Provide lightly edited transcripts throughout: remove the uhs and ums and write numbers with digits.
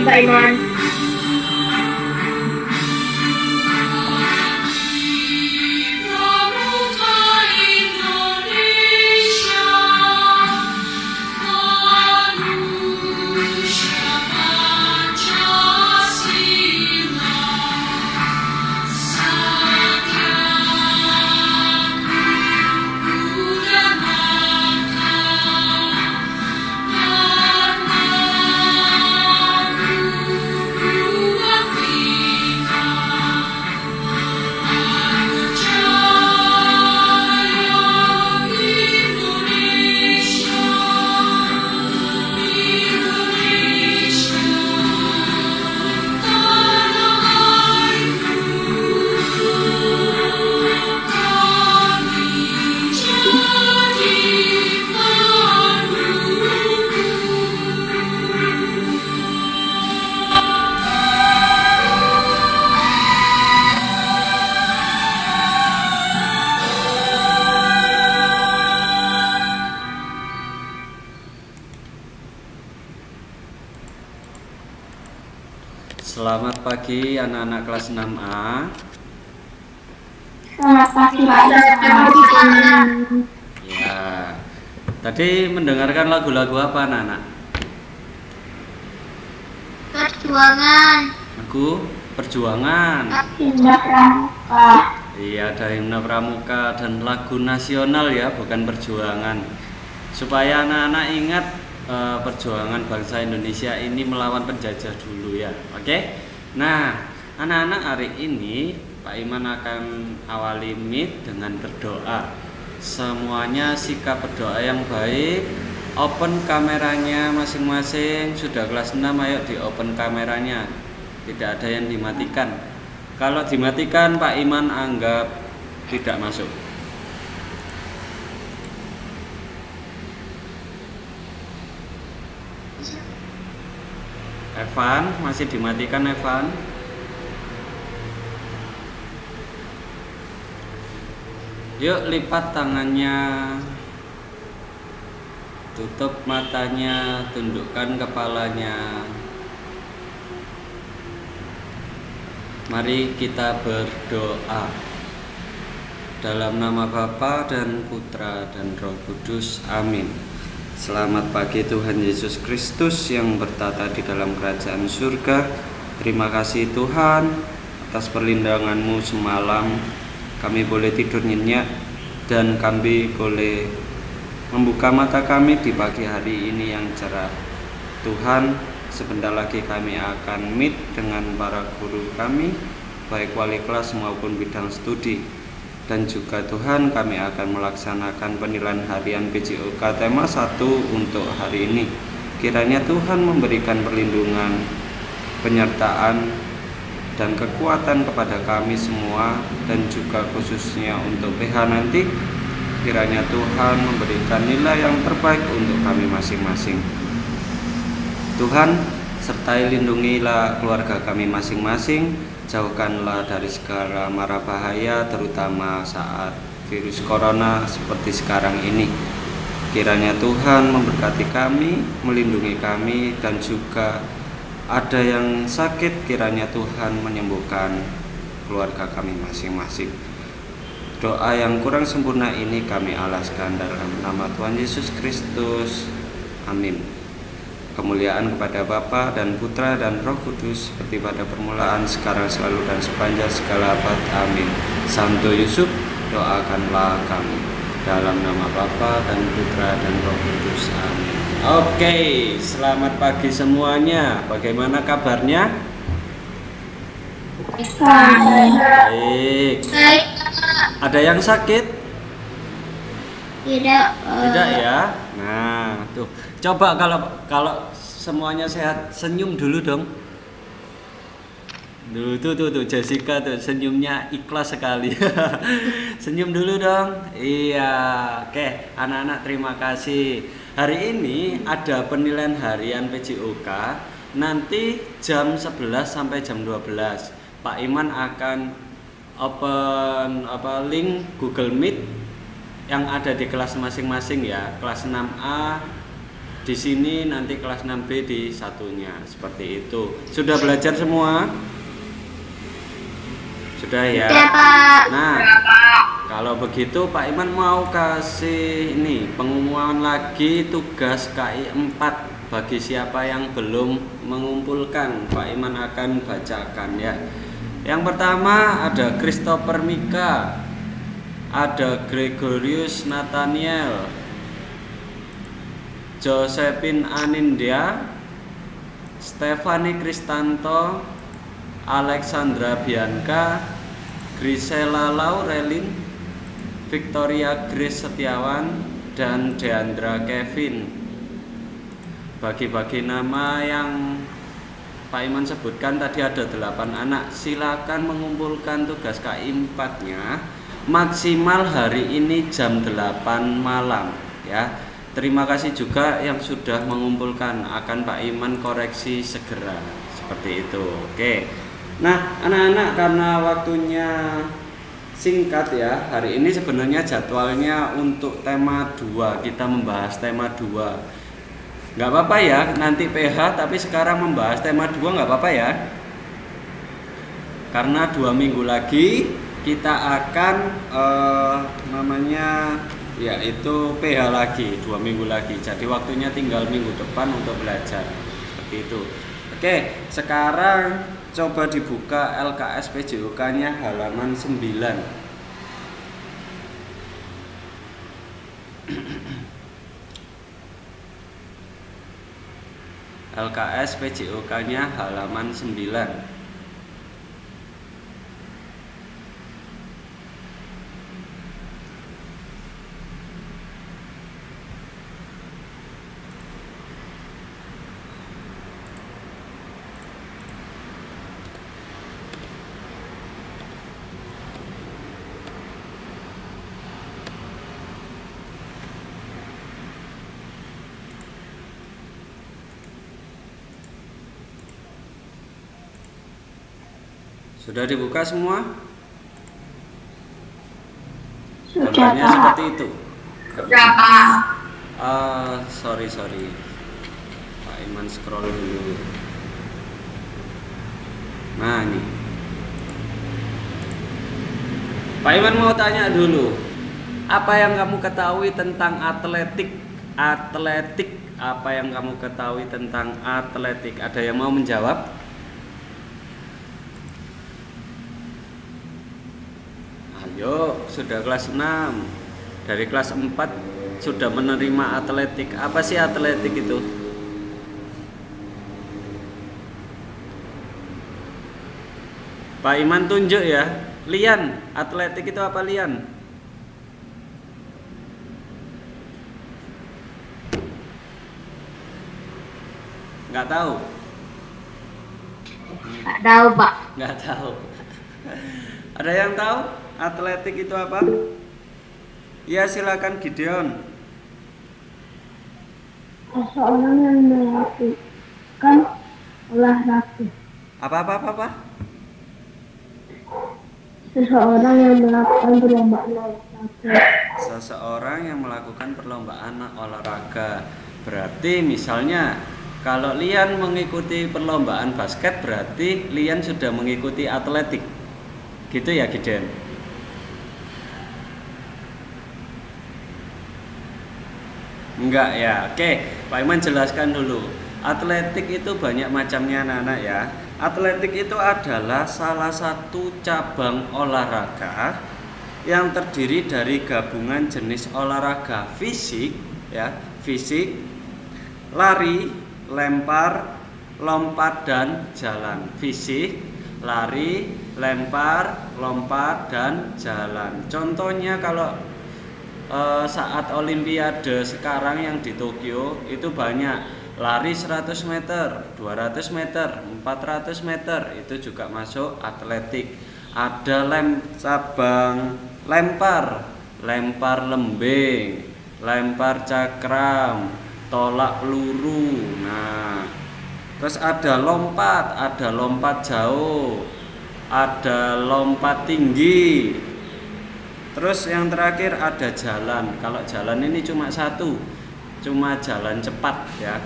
Pak Iman. Selamat pagi anak-anak kelas 6A. Selamat pagi Pak. Ya. Tadi mendengarkan lagu-lagu apa anak-anak? Perjuangan. Lagu Perjuangan. Himne Pramuka. Iya, ada himne pramuka dan lagu nasional ya, bukan perjuangan. Supaya anak-anak ingat perjuangan bangsa Indonesia ini melawan penjajah dulu ya. Oke. Nah, anak-anak hari ini Pak Iman akan awali meet dengan berdoa. Semuanya sikap berdoa yang baik. Open kameranya masing-masing. Sudah kelas 6, ayo di open kameranya. Tidak ada yang dimatikan. Kalau dimatikan Pak Iman anggap tidak masuk. Evan, masih dimatikan Evan? Yuk lipat tangannya, tutup matanya, tundukkan kepalanya. Mari kita berdoa. Dalam nama Bapa dan Putra dan Roh Kudus, amin. Selamat pagi Tuhan Yesus Kristus yang bertata di dalam kerajaan surga. Terima kasih Tuhan atas perlindungan-Mu semalam. Kami boleh tidur nyenyak dan kami boleh membuka mata kami di pagi hari ini yang cerah. Tuhan, sebentar lagi kami akan meet dengan para guru kami, baik wali kelas maupun bidang studi. Dan juga Tuhan, kami akan melaksanakan penilaian harian PJOK tema 1 untuk hari ini. Kiranya Tuhan memberikan perlindungan, penyertaan, dan kekuatan kepada kami semua, dan juga khususnya untuk PH nanti. Kiranya Tuhan memberikan nilai yang terbaik untuk kami masing-masing. Tuhan, sertai lindungilah keluarga kami masing-masing. Jauhkanlah dari segala mara bahaya, terutama saat virus corona seperti sekarang ini. Kiranya Tuhan memberkati kami, melindungi kami, dan juga ada yang sakit, kiranya Tuhan menyembuhkan keluarga kami masing-masing. Doa yang kurang sempurna ini kami alaskan dalam nama Tuhan Yesus Kristus. Amin. Kemuliaan kepada Bapa dan Putra dan Roh Kudus, seperti pada permulaan, sekarang, selalu, dan sepanjang segala abad. Amin. Santo Yusuf, doakanlah kami. Dalam nama Bapa dan Putra dan Roh Kudus. Amin. Oke, selamat pagi semuanya. Bagaimana kabarnya? Baik. Ada yang sakit? Tidak. Tidak ya. Nah, tuh. Coba kalau semuanya sehat, senyum dulu dong. Tuh Jessica tuh senyumnya ikhlas sekali. Senyum dulu dong. Iya. Oke, anak-anak terima kasih. Hari ini ada penilaian harian PJOK. Nanti jam 11 sampai jam 12. Pak Iman akan open link Google Meet yang ada di kelas masing-masing ya. Kelas 6A di sini nanti kelas 6B di satunya, seperti itu. Sudah belajar semua? Sudah ya? Ya, Pak. Nah, kalau begitu Pak Iman mau kasih ini pengumuman lagi tugas KI 4 bagi siapa yang belum mengumpulkan. Pak Iman akan bacakan ya. Yang pertama ada Christopher Mika, ada Gregorius Nathaniel, Josephine Anindya, Stefani Kristanto, Alexandra Bianca, Grisela Laurelin, Victoria Grace Setiawan, dan Deandra Kevin. Bagi-bagi nama yang Pak Iman sebutkan tadi ada 8 anak. Silakan mengumpulkan tugas KI 4-nya maksimal hari ini jam 8 malam ya. Terima kasih juga yang sudah mengumpulkan, akan Pak Iman koreksi segera seperti itu. Oke. Nah, anak-anak, karena waktunya singkat ya, hari ini sebenarnya jadwalnya untuk tema 2, kita membahas tema 2. Nggak apa-apa ya, nanti PH, tapi sekarang membahas tema 2 nggak apa-apa ya. Karena 2 minggu lagi kita akan yaitu PH lagi, 2 minggu lagi. Jadi waktunya tinggal minggu depan untuk belajar. Seperti itu. Oke, sekarang coba dibuka LKS PJOK-nya halaman 9. LKS PJOK-nya halaman 9. Sudah dibuka semua? Sudah, Gambarnya Pak. seperti itu. Sudah, Pak. Sorry. Pak Iman scroll dulu. Nah, ini. Pak Iman mau tanya dulu. Apa yang kamu ketahui tentang atletik? Apa yang kamu ketahui tentang atletik? Ada yang mau menjawab? Ayo, sudah kelas 6. Dari kelas 4 sudah menerima atletik. Apa sih atletik itu? Pak Iman tunjuk ya. Lian, atletik itu apa, Lian? Nggak tahu? Nggak tahu, Pak. Nggak tahu. Ada yang tahu atletik itu apa? Ya, silakan Gideon. Seseorang yang melakukan olahraga. Apa? Seseorang yang melakukan perlombaan olahraga. Seseorang yang melakukan perlombaan olahraga. Berarti misalnya kalau Lian mengikuti perlombaan basket, berarti Lian sudah mengikuti atletik. Gitu ya, Gideon? Enggak ya. Oke, Pak Iman jelaskan dulu. Atletik itu banyak macamnya, anak-anak ya. Atletik itu adalah salah satu cabang olahraga yang terdiri dari gabungan jenis olahraga fisik ya, lari, lempar, lompat dan jalan. Fisik, lari, lempar, lompat dan jalan. Contohnya kalau saat Olimpiade sekarang yang di Tokyo itu banyak. Lari 100 meter, 200 meter, 400 meter itu juga masuk atletik. Ada cabang lempar lembing, lempar cakram, tolak peluru. Nah, terus ada lompat jauh, ada lompat tinggi. Terus yang terakhir ada jalan. Kalau jalan ini cuma satu. cuma jalan cepat ya.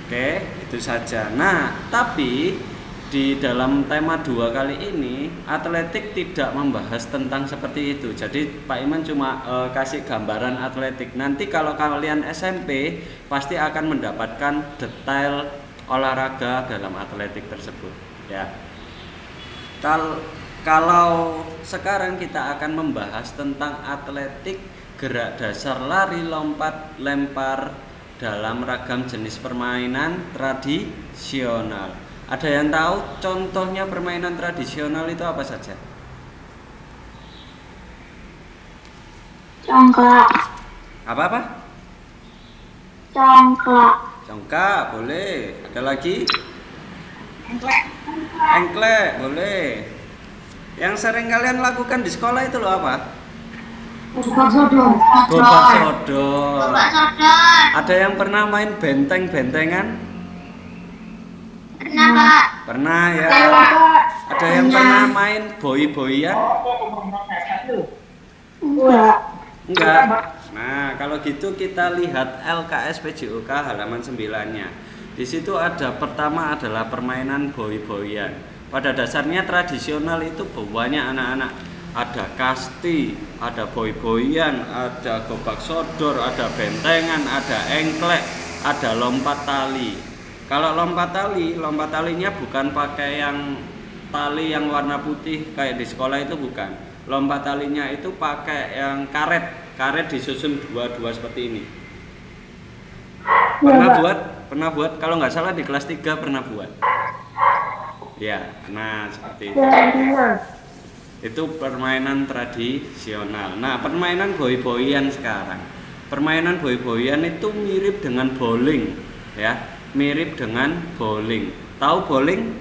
Oke, itu saja. Nah, tapi di dalam tema 2 kali ini atletik tidak membahas tentang seperti itu. Jadi Pak Iman cuma kasih gambaran atletik. Nanti kalau kalian SMP pasti akan mendapatkan detail olahraga dalam atletik tersebut ya. Kalau sekarang kita akan membahas tentang atletik gerak dasar lari, lompat, lempar dalam ragam jenis permainan tradisional. Ada yang tahu contohnya permainan tradisional itu apa saja? Congklak. Apa? Congklak. Congkak, boleh. Ada lagi? Engklek. Engklek, boleh. Yang sering kalian lakukan di sekolah itu loh apa? Gobak sodor. Gobak sodor. Gobak sodor. Ada yang pernah main benteng-bentengan? Pernah, Pak. Pernah ya. Pak. Ada yang pernah main boi-boian? Enggak. Nah, kalau gitu kita lihat LKS PJOK halaman 9-nya. Di situ ada pertama adalah permainan boi-boian. Pada dasarnya tradisional itu banyak anak-anak. Ada kasti, ada boi-boian, ada gobak sodor, ada bentengan, ada engklek, ada lompat tali. Kalau lompat talinya bukan pakai yang tali yang warna putih kayak di sekolah itu, bukan. Lompat talinya itu pakai yang karet disusun dua seperti ini. Pernah buat kalau nggak salah di kelas 3 pernah buat. Ya, nah seperti itu. Itu permainan tradisional. Nah, permainan boi-boian sekarang. Permainan boi-boian itu mirip dengan bowling, ya. Mirip dengan bowling. Tahu bowling?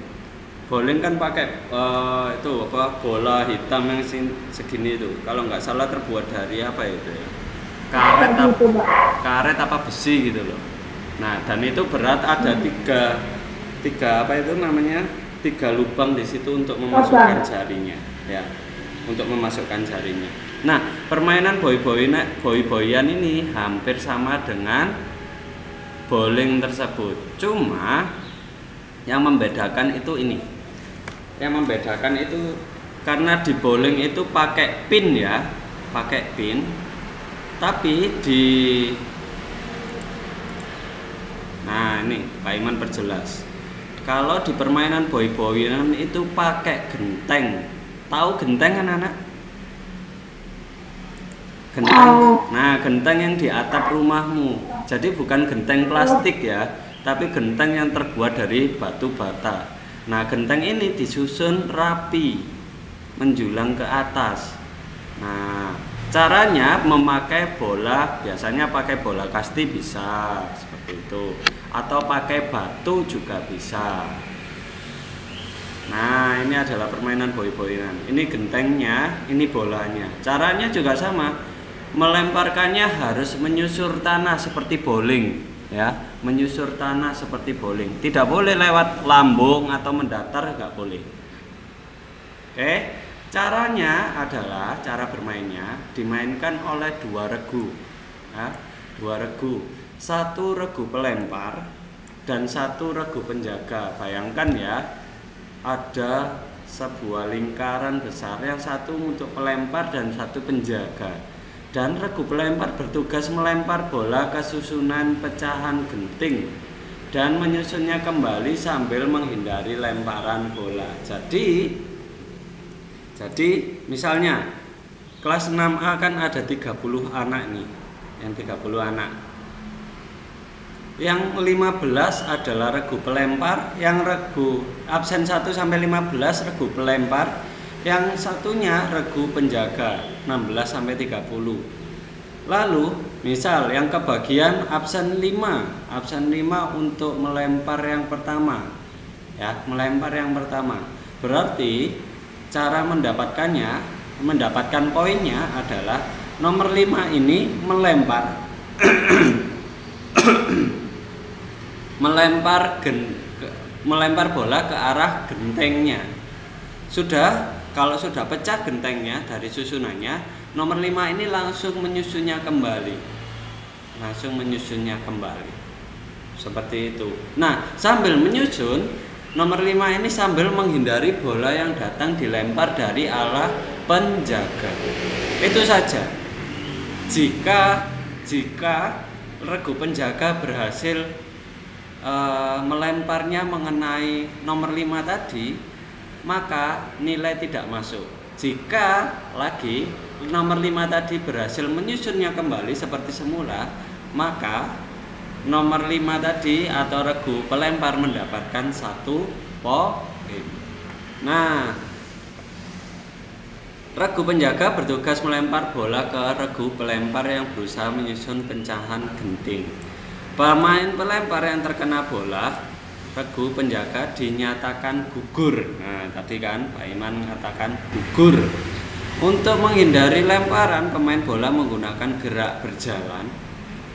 Bowling kan pakai itu apa? Bola hitam yang segini itu. Kalau nggak salah terbuat dari apa itu ya? Karet apa besi gitu loh. Nah, dan itu berat ada tiga apa itu namanya? 3 lubang di situ untuk memasukkan jarinya. Ya, untuk memasukkan jarinya. Nah, permainan boi-boian ini hampir sama dengan bowling tersebut. Cuma yang membedakan itu ini. Yang membedakan itu karena di bowling itu pakai pin ya, pakai pin. Tapi nah ini Pak Iman perjelas. Kalau di permainan boi-boian itu pakai genteng. Tahu genteng kan anak? Genteng. Nah, genteng yang di atap rumahmu. Jadi bukan genteng plastik ya, tapi genteng yang terbuat dari batu bata. Nah, genteng ini disusun rapi, menjulang ke atas. Nah, caranya memakai bola, biasanya pakai bola kasti bisa seperti itu, atau pakai batu juga bisa. Nah, ini adalah permainan boi-boian. Ini gentengnya, ini bolanya. Caranya juga sama. Melemparkannya harus menyusur tanah seperti bowling, ya. Menyusur tanah seperti bowling. Tidak boleh lewat lambung atau mendatar, nggak boleh. Oke. Caranya adalah cara bermainnya dimainkan oleh 2 regu. Ya, 2 regu. 1 regu pelempar dan 1 regu penjaga. Bayangkan ya, ada sebuah lingkaran besar, yang satu untuk pelempar dan 1 penjaga. Dan regu pelempar bertugas melempar bola ke susunan pecahan genting dan menyusunnya kembali sambil menghindari lemparan bola. Jadi misalnya kelas 6A kan ada 30 anak nih, yang 30 anak. Yang 15 adalah regu pelempar, yang regu absen 1 sampai 15 regu pelempar, yang satunya regu penjaga 16 sampai 30. Lalu misal yang kebagian absen 5 untuk melempar yang pertama. Ya, melempar yang pertama. Berarti cara mendapatkan poinnya adalah nomor 5 ini melempar melempar bola ke arah gentengnya. Kalau sudah pecah gentengnya dari susunannya, nomor 5 ini langsung menyusunnya kembali. langsung menyusunnya kembali. Seperti itu. Nah, sambil menyusun, nomor 5 ini sambil menghindari bola yang datang dilempar dari arah penjaga. Itu saja. Jika regu penjaga berhasil melemparnya mengenai nomor 5 tadi, maka nilai tidak masuk. Jika lagi nomor 5 tadi berhasil menyusunnya kembali seperti semula, maka nomor 5 tadi atau regu pelempar mendapatkan 1 poin. Nah, regu penjaga bertugas melempar bola ke regu pelempar yang berusaha menyusun pecahan genting. Pemain pelempar yang terkena bola, regu penjaga dinyatakan gugur. Nah, tadi kan Pak Iman mengatakan gugur. Untuk menghindari lemparan, pemain bola menggunakan gerak berjalan,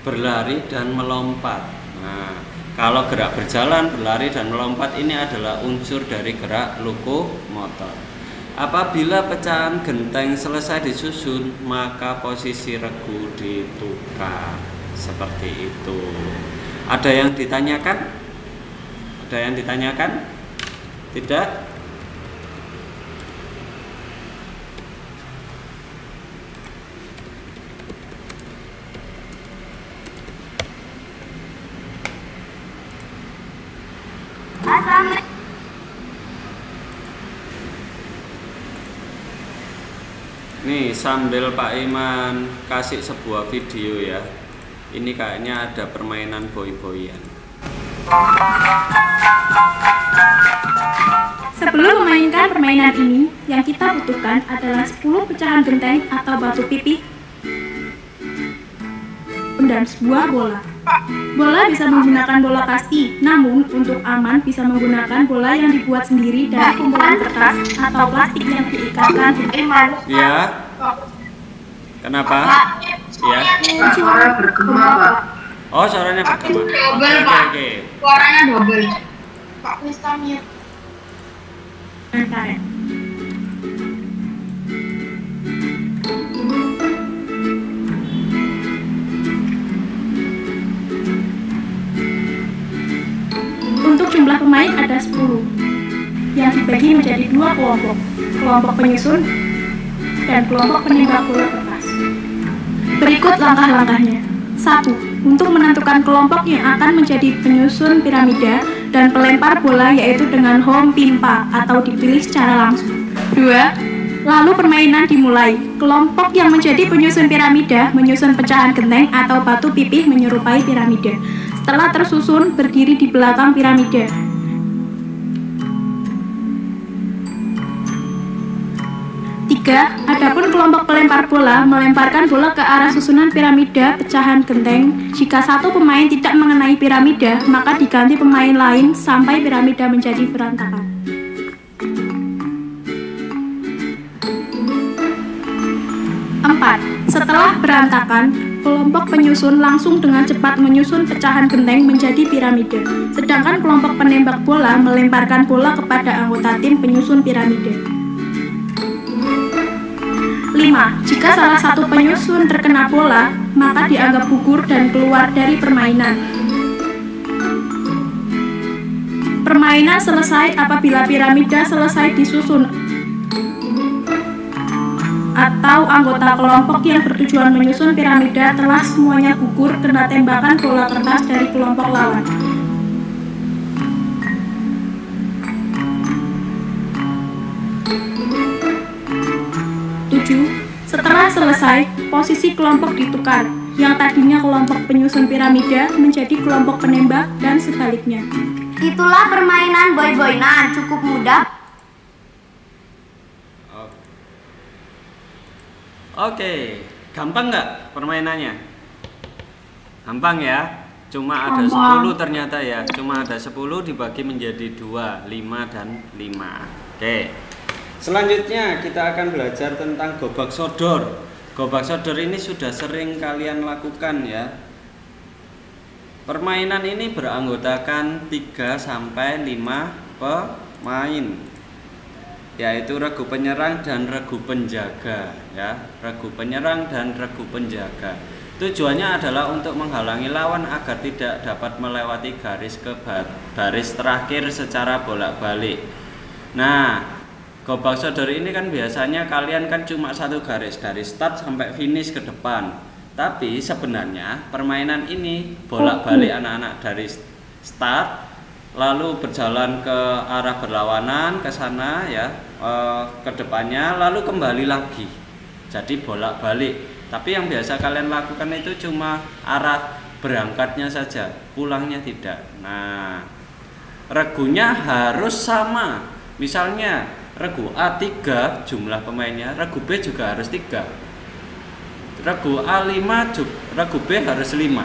berlari, dan melompat. Nah, kalau gerak berjalan, berlari, dan melompat ini adalah unsur dari gerak lokomotor. Apabila pecahan genteng selesai disusun, maka posisi regu ditukar. Seperti itu. Ada yang ditanyakan? Ada yang ditanyakan? Tidak? Nih, sambil Pak Iman kasih sebuah video ya. Ini kayaknya ada permainan boy-boyan. Sebelum memainkan permainan ini, yang kita butuhkan adalah 10 pecahan genteng atau batu pipih dan sebuah bola. Bola bisa menggunakan bola kasti, namun untuk aman bisa menggunakan bola yang dibuat sendiri dari kumpulan kertas atau plastik yang diikatkan. Ya. Kenapa? Ya. Suara bergema, Pak. Oh, suaranya bergema. Double, Pak. Oke. Suaranya double. Pak, please mute. Karet. Untuk jumlah pemain ada 10 yang dibagi menjadi 2 kelompok, kelompok penyusun dan kelompok penembak bola kertas. Berikut langkah-langkahnya. 1. Untuk menentukan kelompok yang akan menjadi penyusun piramida dan pelempar bola, yaitu dengan home pimpa atau dipilih secara langsung. 2. Lalu permainan dimulai. Kelompok yang menjadi penyusun piramida menyusun pecahan genteng atau batu pipih menyerupai piramida. Setelah tersusun, berdiri di belakang piramida. 3. Adapun kelompok pelempar bola melemparkan bola ke arah susunan piramida pecahan genteng. Jika satu pemain tidak mengenai piramida, maka diganti pemain lain sampai piramida menjadi berantakan. 4. Setelah berantakan, kelompok penyusun langsung dengan cepat menyusun pecahan genteng menjadi piramida, sedangkan kelompok penembak bola melemparkan bola kepada anggota tim penyusun piramida. 5. Jika salah satu penyusun terkena bola, maka dianggap gugur dan keluar dari permainan. Permainan selesai apabila piramida selesai disusun atau anggota kelompok yang bertujuan menyusun piramida telah semuanya gugur kena tembakan bola kertas dari kelompok lawan. 7. Setelah selesai, posisi kelompok ditukar. Yang tadinya kelompok penyusun piramida menjadi kelompok penembak dan sebaliknya. Itulah permainan boy-boynan, cukup mudah. Oke, gampang nggak permainannya? Gampang ya? Cuma ada Gampang. 10 ternyata ya. Cuma ada 10 dibagi menjadi 2, 5 dan 5. Oke. Selanjutnya kita akan belajar tentang gobak sodor. Gobak sodor ini sudah sering kalian lakukan ya. Permainan ini beranggotakan 3 sampai 5 pemain, yaitu regu penyerang dan regu penjaga ya. Regu penyerang dan regu penjaga. Tujuannya adalah untuk menghalangi lawan agar tidak dapat melewati garis ke baris terakhir secara bolak-balik. Nah, gobak sodor ini kan biasanya kalian kan cuma satu garis dari start sampai finish ke depan. Tapi sebenarnya permainan ini bolak-balik anak-anak dari start lalu berjalan ke arah berlawanan ke sana ya, ke depannya lalu kembali lagi. Jadi bolak-balik. Tapi yang biasa kalian lakukan itu cuma arah berangkatnya saja, pulangnya tidak. Nah, regunya harus sama. Misalnya regu A 3 jumlah pemainnya, regu B juga harus 3. Regu A 5, regu B harus 5.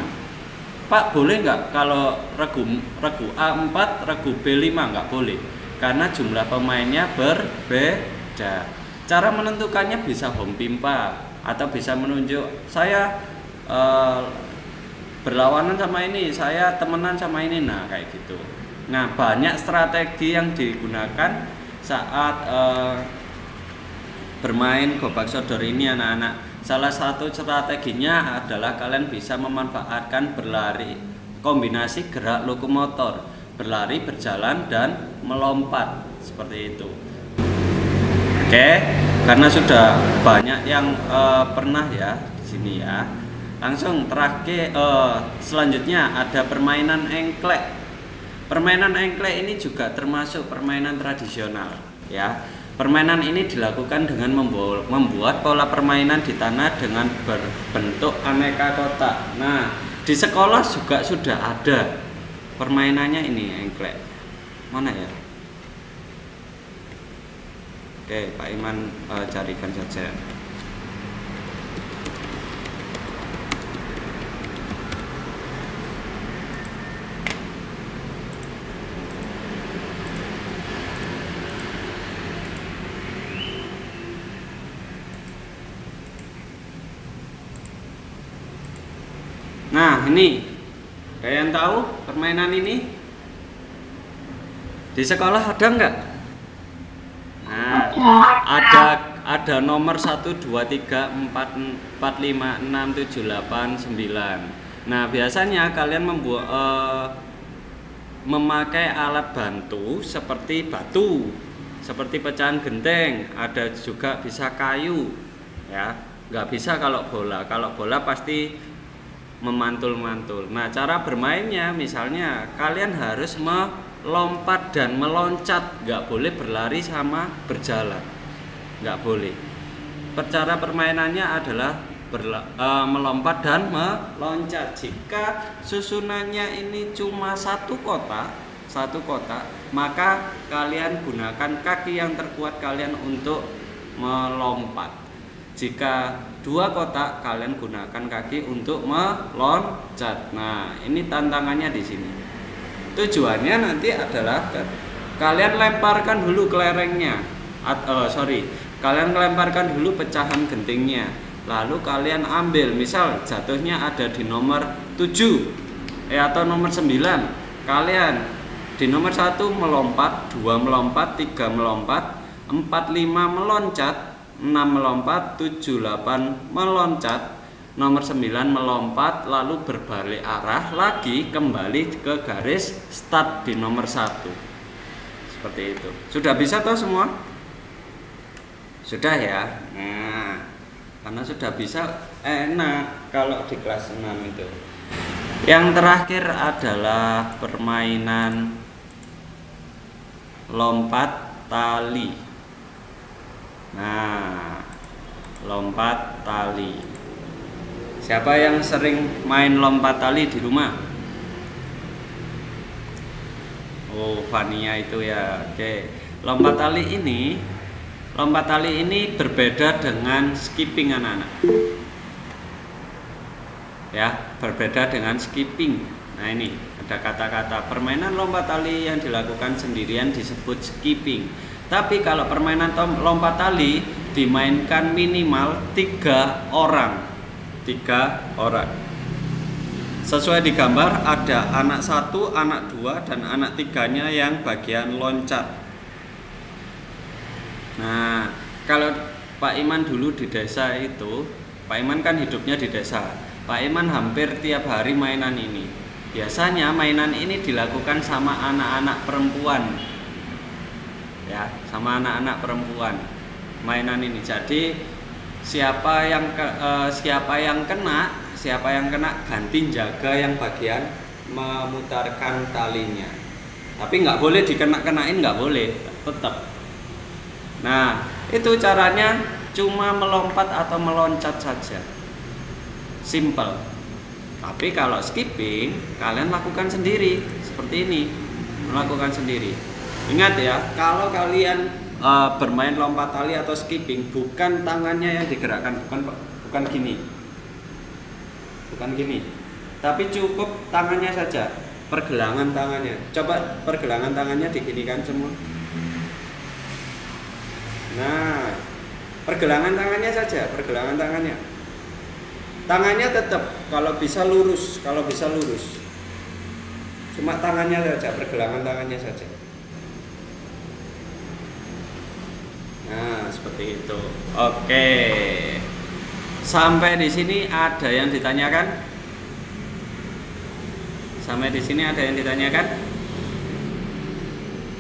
Pak, boleh nggak kalau regu A 4, regu B 5? Nggak boleh, karena jumlah pemainnya berbeda. Cara menentukannya bisa home pimpa atau bisa menunjuk saya berlawanan sama ini, saya temenan sama ini, nah kayak gitu. Nah, banyak strategi yang digunakan saat bermain gobak sodor ini anak-anak. Salah satu strateginya adalah kalian bisa memanfaatkan berlari, kombinasi gerak lokomotor, berlari, berjalan, dan melompat seperti itu. Oke, karena sudah banyak yang pernah ya di sini ya. Langsung terakhir, selanjutnya ada permainan engklek. Permainan engklek ini juga termasuk permainan tradisional ya. Permainan ini dilakukan dengan membuat pola permainan di tanah dengan berbentuk aneka kotak. Nah, di sekolah juga sudah ada permainannya ini engklek. Mana ya? Oke, Pak Iman carikan saja. Nah, ini kalian tahu permainan ini di sekolah ada nggak? Nah, ada nomor 1, 2, 3, 4, 5, 6, 7, 8, 9. Nah, biasanya kalian memakai alat bantu seperti batu, seperti pecahan genteng, ada juga bisa kayu ya. Nggak bisa kalau bola. Kalau bola pasti memantul-mantul. Nah, cara bermainnya misalnya kalian harus melompat dan meloncat, nggak boleh berlari sama berjalan, nggak boleh. Cara permainannya adalah melompat dan meloncat. Jika susunannya ini cuma satu kotak, maka kalian gunakan kaki yang terkuat kalian untuk melompat. Jika 2 kotak, kalian gunakan kaki untuk meloncat. Nah, ini tantangannya di sini. Tujuannya nanti adalah kalian lemparkan dulu kelerengnya, kalian lemparkan dulu pecahan gentingnya, lalu kalian ambil, misal jatuhnya ada di nomor 7 atau nomor 9, kalian di nomor 1 melompat, 2 melompat, 3 melompat, 4, 5 meloncat, 6 melompat, 7, 8 meloncat, nomor 9 melompat, lalu berbalik arah lagi kembali ke garis start di nomor 1. Seperti itu. Sudah bisa toh semua? Sudah ya. Nah, karena sudah bisa, enak kalau di kelas 6 itu. Yang terakhir adalah permainan lompat tali. Nah, lompat tali. Siapa yang sering main lompat tali di rumah? Oh, Fania itu ya. Oke. Lompat tali ini berbeda dengan skipping anak-anak. Ya, berbeda dengan skipping. Nah, ini ada kata-kata permainan lompat tali yang dilakukan sendirian disebut skipping. Tapi kalau permainan lompat tali dimainkan minimal 3 orang. 3 orang. Sesuai di gambar ada anak 1, anak 2, dan anak 3-nya yang bagian loncat. Nah, kalau Pak Iman dulu di desa itu, Pak Iman kan hidupnya di desa. Pak Iman hampir tiap hari mainan ini. Biasanya mainan ini dilakukan sama anak-anak perempuan. Ya, sama anak-anak perempuan. Mainan ini. Jadi siapa yang kena ganti jaga yang bagian memutarkan talinya. Tapi nggak boleh dikenain, nggak boleh, tetap. Nah, itu caranya cuma melompat atau meloncat saja. Simple. Tapi kalau skipping, kalian lakukan sendiri seperti ini, melakukan sendiri. Ingat ya, kalau kalian bermain lompat tali atau skipping, bukan tangannya yang digerakkan, bukan gini, tapi cukup tangannya saja, pergelangan tangannya. Coba pergelangan tangannya diginikan semua. Nah, pergelangan tangannya saja, pergelangan tangannya. Tangannya tetap kalau bisa lurus. Cuma tangannya saja, pergelangan tangannya saja. Nah, seperti itu. Oke. Sampai di sini ada yang ditanyakan? Sampai di sini ada yang ditanyakan?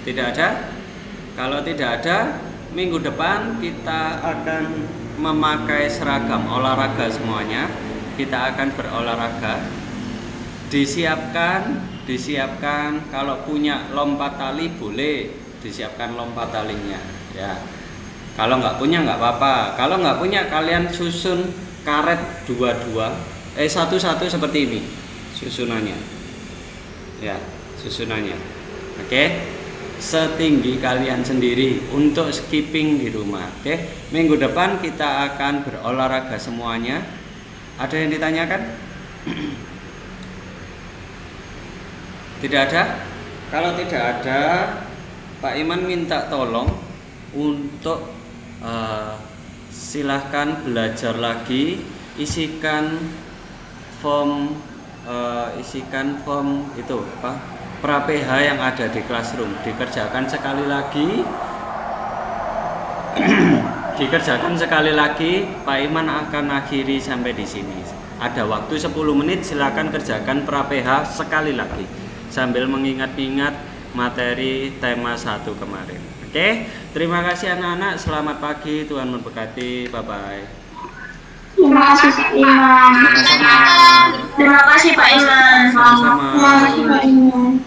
Tidak ada? Kalau tidak ada, minggu depan kita akan memakai seragam olahraga semuanya. Kita akan berolahraga. Disiapkan kalau punya lompat tali boleh disiapkan lompat talinya ya. Kalau nggak punya nggak apa-apa. Kalau nggak punya kalian susun karet satu-satu seperti ini susunannya. Ya, susunannya. Oke. Setinggi kalian sendiri untuk skipping di rumah. Oke, minggu depan kita akan berolahraga semuanya. Ada yang ditanyakan? Tidak ada? Kalau tidak ada, Pak Iman minta tolong untuk silahkan belajar lagi, isikan form itu apa? pra-PH yang ada di classroom dikerjakan sekali lagi. Pak Iman akan akhiri sampai di sini. Ada waktu 10 menit, silakan kerjakan pra-PH sekali lagi sambil mengingat-ingat materi tema 1 kemarin. Oke, terima kasih anak-anak, selamat pagi, Tuhan memberkati, bye-bye. Terima kasih Pak Iman. Sama-sama. Terima kasih Pak Iman. Sama-sama. Terima kasih Pak Iman.